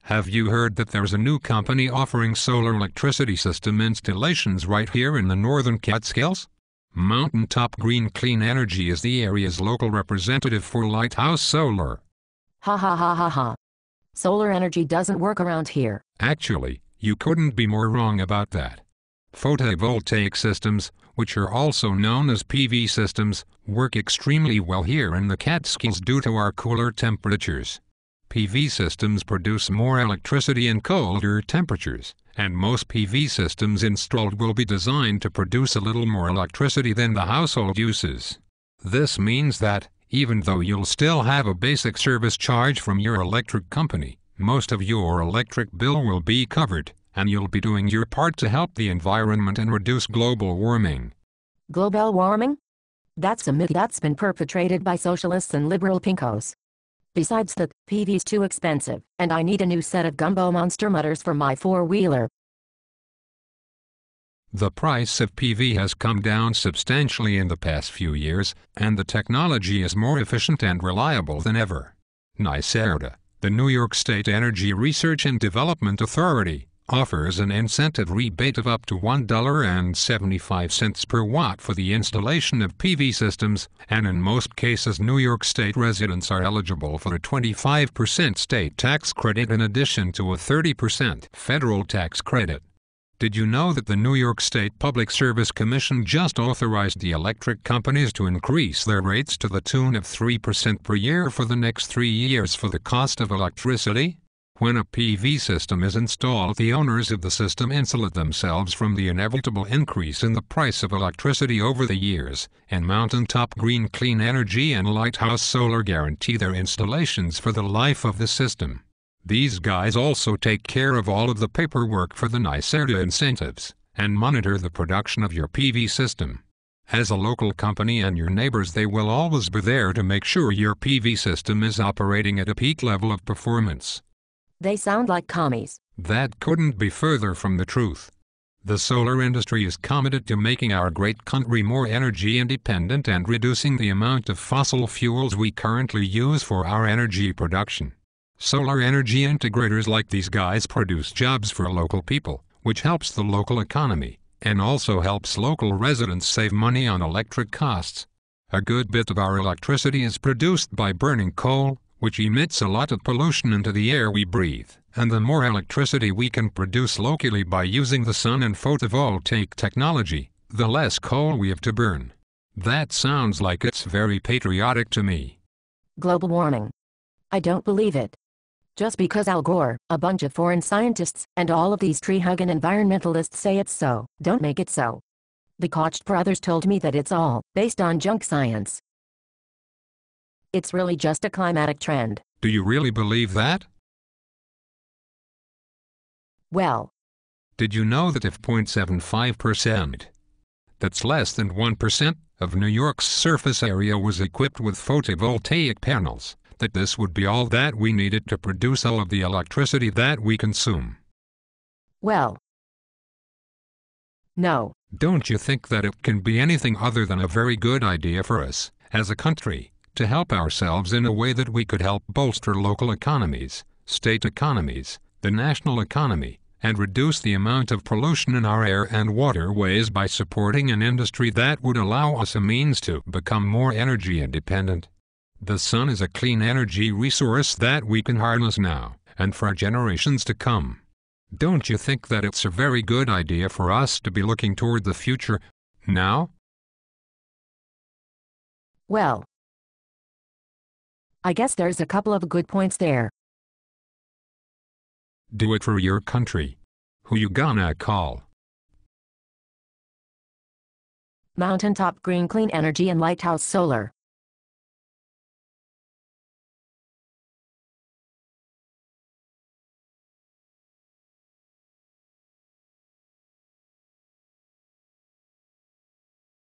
Have you heard that there's a new company offering solar electricity system installations right here in the northern Catskills? Mountaintop Green Clean Energy is the area's local representative for Lighthouse Solar. Ha ha ha ha ha. Solar energy doesn't work around here. Actually, you couldn't be more wrong about that. Photovoltaic systems, which are also known as PV systems, work extremely well here in the Catskills due to our cooler temperatures. PV systems produce more electricity in colder temperatures, and most PV systems installed will be designed to produce a little more electricity than the household uses. This means that, even though you'll still have a basic service charge from your electric company, most of your electric bill will be covered, and you'll be doing your part to help the environment and reduce global warming. Global warming? That's a myth that's been perpetrated by socialists and liberal pinkos. Besides that, PV's too expensive, and I need a new set of Gumbo Monster Mutters for my four-wheeler. The price of PV has come down substantially in the past few years, and the technology is more efficient and reliable than ever. NYSERDA, the New York State Energy Research and Development Authority, offers an incentive rebate of up to $1.75 per watt for the installation of PV systems, and in most cases New York State residents are eligible for a 25% state tax credit in addition to a 30% federal tax credit. Did you know that the New York State Public Service Commission just authorized the electric companies to increase their rates to the tune of 3% per year for the next 3 years for the cost of electricity? When a PV system is installed, the owners of the system insulate themselves from the inevitable increase in the price of electricity over the years, and Mountaintop Green Clean Energy and Lighthouse Solar guarantee their installations for the life of the system. These guys also take care of all of the paperwork for the NYSERDA incentives, and monitor the production of your PV system. As a local company and your neighbors, they will always be there to make sure your PV system is operating at a peak level of performance. They sound like commies. That couldn't be further from the truth. The solar industry is committed to making our great country more energy independent and reducing the amount of fossil fuels we currently use for our energy production. Solar energy integrators like these guys produce jobs for local people, which helps the local economy, and also helps local residents save money on electric costs. A good bit of our electricity is produced by burning coal, which emits a lot of pollution into the air we breathe, and the more electricity we can produce locally by using the sun and photovoltaic technology, the less coal we have to burn. That sounds like it's very patriotic to me. Global warming. I don't believe it. Just because Al Gore, a bunch of foreign scientists, and all of these tree-hugging environmentalists say it's so, don't make it so. The Koch brothers told me that it's all based on junk science. It's really just a climatic trend. Do you really believe that? Well, did you know that if 0.75%, that's less than 1%, of New York's surface area was equipped with photovoltaic panels, that this would be all that we needed to produce all of the electricity that we consume? Well, no. Don't you think that it can be anything other than a very good idea for us, as a country, to help ourselves in a way that we could help bolster local economies, state economies, the national economy, and reduce the amount of pollution in our air and waterways by supporting an industry that would allow us a means to become more energy independent? The sun is a clean energy resource that we can harness now, and for generations to come. Don't you think that it's a very good idea for us to be looking toward the future, now? Well, I guess there's a couple of good points there. Do it for your country. Who you gonna call? Mountaintop Green Clean Energy and Lighthouse Solar.